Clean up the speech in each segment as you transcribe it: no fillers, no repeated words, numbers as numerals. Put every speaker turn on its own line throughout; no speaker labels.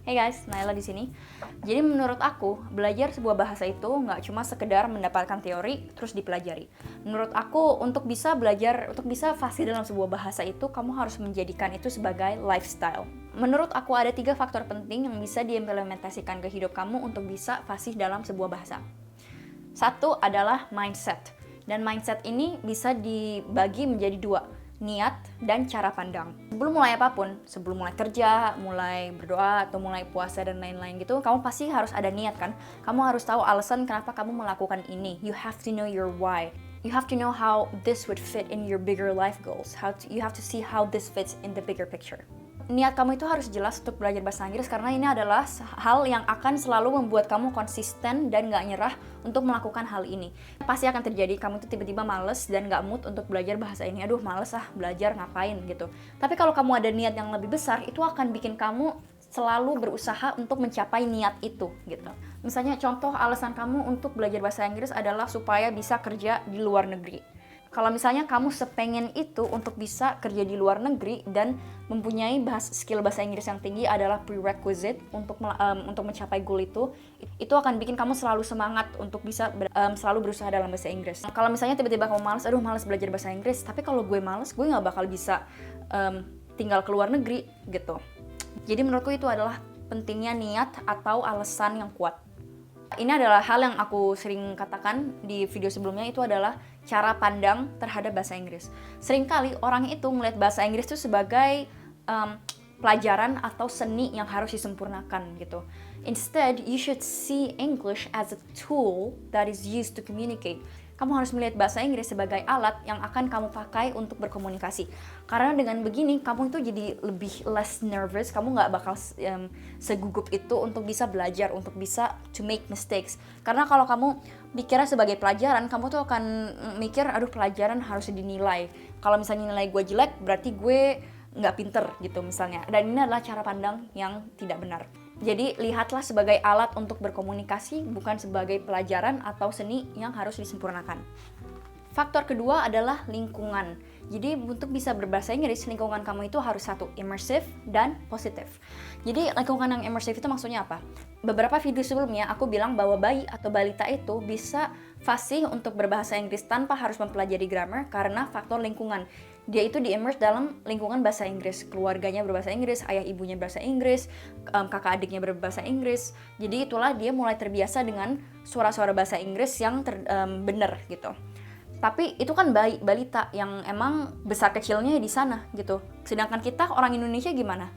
Hey guys, Naila di sini. Jadi menurut aku, belajar sebuah bahasa itu nggak cuma sekedar mendapatkan teori terus dipelajari. Menurut aku, untuk bisa belajar, untuk bisa fasih dalam sebuah bahasa itu, kamu harus menjadikan itu sebagai lifestyle. Menurut aku ada 3 faktor penting yang bisa diimplementasikan ke hidup kamu untuk bisa fasih dalam sebuah bahasa. Satu adalah mindset. Dan mindset ini bisa dibagi menjadi 2, niat dan cara pandang. Sebelum mulai apapun, sebelum mulai kerja, mulai berdoa, atau mulai puasa dan lain-lain gitu, kamu pasti harus ada niat kan? Kamu harus tahu alasan kenapa kamu melakukan ini. You have to know your why. You have to know how this would fit in your bigger life goals. You have to see how this fits in the bigger picture. Niat kamu itu harus jelas untuk belajar bahasa Inggris karena ini adalah hal yang akan selalu membuat kamu konsisten dan gak nyerah untuk melakukan hal ini. Pasti akan terjadi kamu tuh tiba-tiba males dan gak mood untuk belajar bahasa ini. Aduh males belajar ngapain gitu. Tapi kalau kamu ada niat yang lebih besar, itu akan bikin kamu selalu berusaha untuk mencapai niat itu gitu. Misalnya contoh alasan kamu untuk belajar bahasa Inggris adalah supaya bisa kerja di luar negeri. Kalau misalnya kamu sepengen itu untuk bisa kerja di luar negeri dan mempunyai skill bahasa Inggris yang tinggi adalah prerequisite untuk mencapai goal itu akan bikin kamu selalu semangat untuk bisa selalu berusaha dalam bahasa Inggris. Kalau misalnya tiba-tiba kamu malas belajar bahasa Inggris, tapi kalau gue malas, gue nggak bakal bisa tinggal ke luar negeri gitu. Jadi menurutku itu adalah pentingnya niat atau alasan yang kuat. Ini adalah hal yang aku sering katakan di video sebelumnya, itu adalah cara pandang terhadap bahasa Inggris. Seringkali orang itu melihat bahasa Inggris itu sebagai pelajaran atau seni yang harus disempurnakan gitu. Instead, you should see English as a tool that is used to communicate. Kamu harus melihat bahasa Inggris sebagai alat yang akan kamu pakai untuk berkomunikasi. Karena dengan begini, kamu itu jadi lebih less nervous, kamu nggak bakal segugup itu untuk bisa belajar, untuk bisa to make mistakes. Karena kalau kamu pikirnya sebagai pelajaran, kamu tuh akan mikir, aduh pelajaran harus dinilai. Kalau misalnya nilai gue jelek, berarti gue nggak pinter gitu misalnya. Dan ini adalah cara pandang yang tidak benar. Jadi lihatlah sebagai alat untuk berkomunikasi, bukan sebagai pelajaran atau seni yang harus disempurnakan. Faktor kedua adalah lingkungan. Jadi untuk bisa berbahasa Inggris, lingkungan kamu itu harus satu, immersive dan positif. Jadi lingkungan yang immersive itu maksudnya apa? Beberapa video sebelumnya aku bilang bahwa bayi atau balita itu bisa fasih untuk berbahasa Inggris tanpa harus mempelajari grammar karena faktor lingkungan. Dia itu di-immerse dalam lingkungan bahasa Inggris. Keluarganya berbahasa Inggris, ayah ibunya berbahasa Inggris, kakak adiknya berbahasa Inggris. Jadi itulah dia mulai terbiasa dengan suara-suara bahasa Inggris yang benar gitu. Tapi itu kan balita yang emang besar kecilnya di sana gitu. Sedangkan kita orang Indonesia gimana?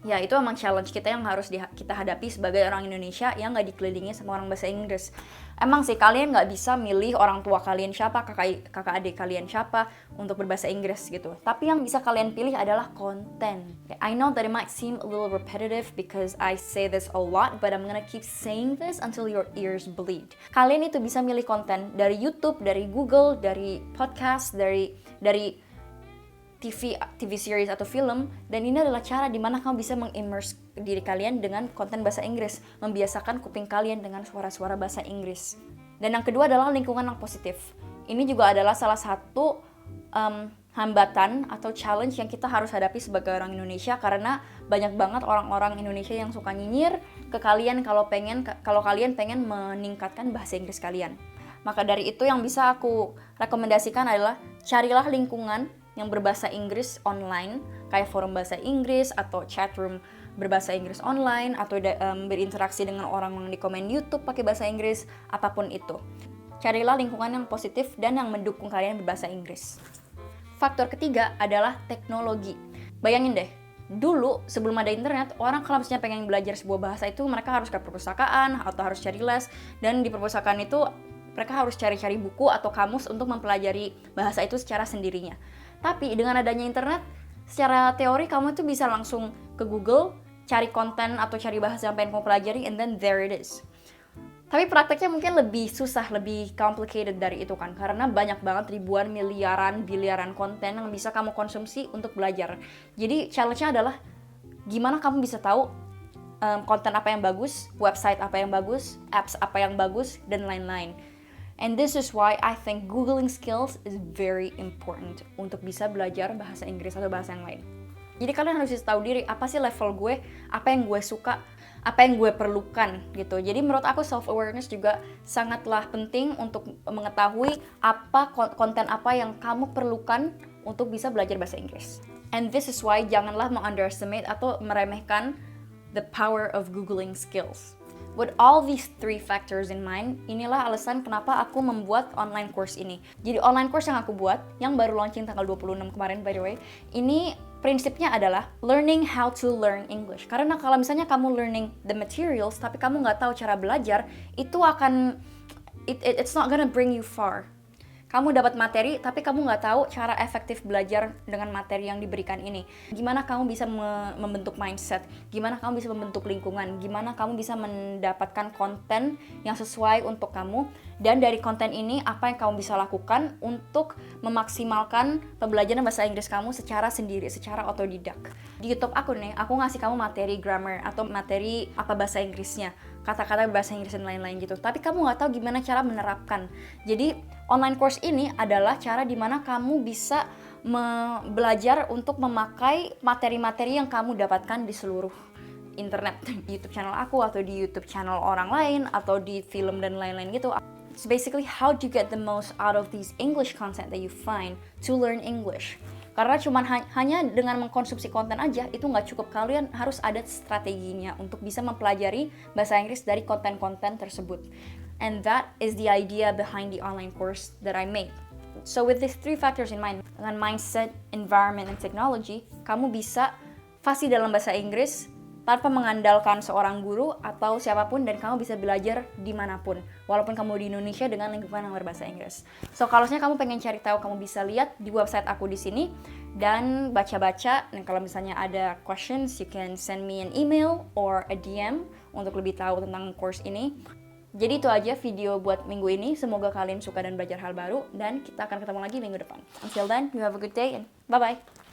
Ya itu emang challenge kita yang harus kita hadapi sebagai orang Indonesia yang gak dikelilingi sama orang bahasa Inggris. Emang sih kalian gak bisa milih orang tua kalian siapa, kakak adik kalian siapa untuk berbahasa Inggris gitu. Tapi yang bisa kalian pilih adalah konten. I know that it might seem a little repetitive because I say this a lot, but I'm gonna keep saying this until your ears bleed. Kalian itu bisa milih konten dari YouTube, dari Google, dari podcast, dari TV series atau film, dan ini adalah cara dimana kamu bisa meng-immerse diri kalian dengan konten bahasa Inggris, membiasakan kuping kalian dengan suara-suara bahasa Inggris. Dan yang kedua adalah lingkungan yang positif. Ini juga adalah salah satu hambatan atau challenge yang kita harus hadapi sebagai orang Indonesia, karena banyak banget orang-orang Indonesia yang suka nyinyir ke kalian kalau kalian pengen meningkatkan bahasa Inggris kalian. Maka dari itu yang bisa aku rekomendasikan adalah carilah lingkungan yang berbahasa Inggris online, kayak forum bahasa Inggris atau chatroom berbahasa Inggris online, atau berinteraksi dengan orang yang di komen YouTube pakai bahasa Inggris, apapun itu. Carilah lingkungan yang positif dan yang mendukung kalian berbahasa Inggris. Faktor ketiga adalah teknologi. Bayangin deh, dulu sebelum ada internet, orang kalau misalnya pengen belajar sebuah bahasa itu mereka harus ke perpustakaan atau harus cari les, dan di perpustakaan itu mereka harus cari-cari buku atau kamus untuk mempelajari bahasa itu secara sendirinya. Tapi dengan adanya internet, secara teori kamu tuh bisa langsung ke Google, cari konten atau cari bahasa yang pengen kamu pelajari, and then there it is. Tapi prakteknya mungkin lebih susah, lebih complicated dari itu kan, karena banyak banget ribuan, biliaran konten yang bisa kamu konsumsi untuk belajar. Jadi challenge-nya adalah gimana kamu bisa tahu konten apa yang bagus, website apa yang bagus, apps apa yang bagus, dan lain-lain. And this is why I think Googling skills is very important untuk bisa belajar bahasa Inggris atau bahasa yang lain. Jadi kalian harus tahu diri, apa sih level gue, apa yang gue suka. apa yang gue perlukan gitu. Jadi menurut aku self awareness juga sangatlah penting untuk mengetahui apa konten apa yang kamu perlukan untuk bisa belajar bahasa Inggris. And this is why janganlah underestimate atau meremehkan the power of googling skills. With all these 3 factors in mind, inilah alasan kenapa aku membuat online course ini. Jadi online course yang aku buat, yang baru launching tanggal 26 kemarin by the way, ini prinsipnya adalah learning how to learn English. Karena kalau misalnya kamu learning the materials, tapi kamu nggak tahu cara belajar, itu akan, it's not gonna bring you far. Kamu dapat materi, tapi kamu nggak tahu cara efektif belajar dengan materi yang diberikan ini. Gimana kamu bisa membentuk mindset, gimana kamu bisa membentuk lingkungan, gimana kamu bisa mendapatkan konten yang sesuai untuk kamu, dan dari konten ini apa yang kamu bisa lakukan untuk memaksimalkan pembelajaran bahasa Inggris kamu secara sendiri, secara otodidak. Di YouTube aku nih, aku ngasih kamu materi grammar atau materi apa bahasa Inggrisnya, kata-kata bahasa Inggris dan lain-lain gitu. Tapi kamu nggak tahu gimana cara menerapkan. Jadi online course ini adalah cara dimana kamu bisa belajar untuk memakai materi-materi yang kamu dapatkan di seluruh internet, di YouTube channel aku atau di YouTube channel orang lain atau di film dan lain-lain gitu. It's basically how to get the most out of these English content that you find to learn English. Karena cuman hanya dengan mengkonsumsi konten aja itu nggak cukup, kalian harus ada strateginya untuk bisa mempelajari bahasa Inggris dari konten-konten tersebut. And that is the idea behind the online course that I made. So with these 3 factors in mind, dengan mindset, environment, and technology, kamu bisa fasih dalam bahasa Inggris tanpa mengandalkan seorang guru atau siapapun, dan kamu bisa belajar dimanapun, walaupun kamu di Indonesia dengan lingkungan yang berbahasa Inggris. So kalau misalnya kamu pengen cari tahu, kamu bisa lihat di website aku di sini dan baca-baca. Dan kalau misalnya ada questions, you can send me an email or a DM untuk lebih tahu tentang course ini. Jadi itu aja video buat minggu ini. Semoga kalian suka dan belajar hal baru, dan kita akan ketemu lagi minggu depan. Until then, you have a good day and bye-bye.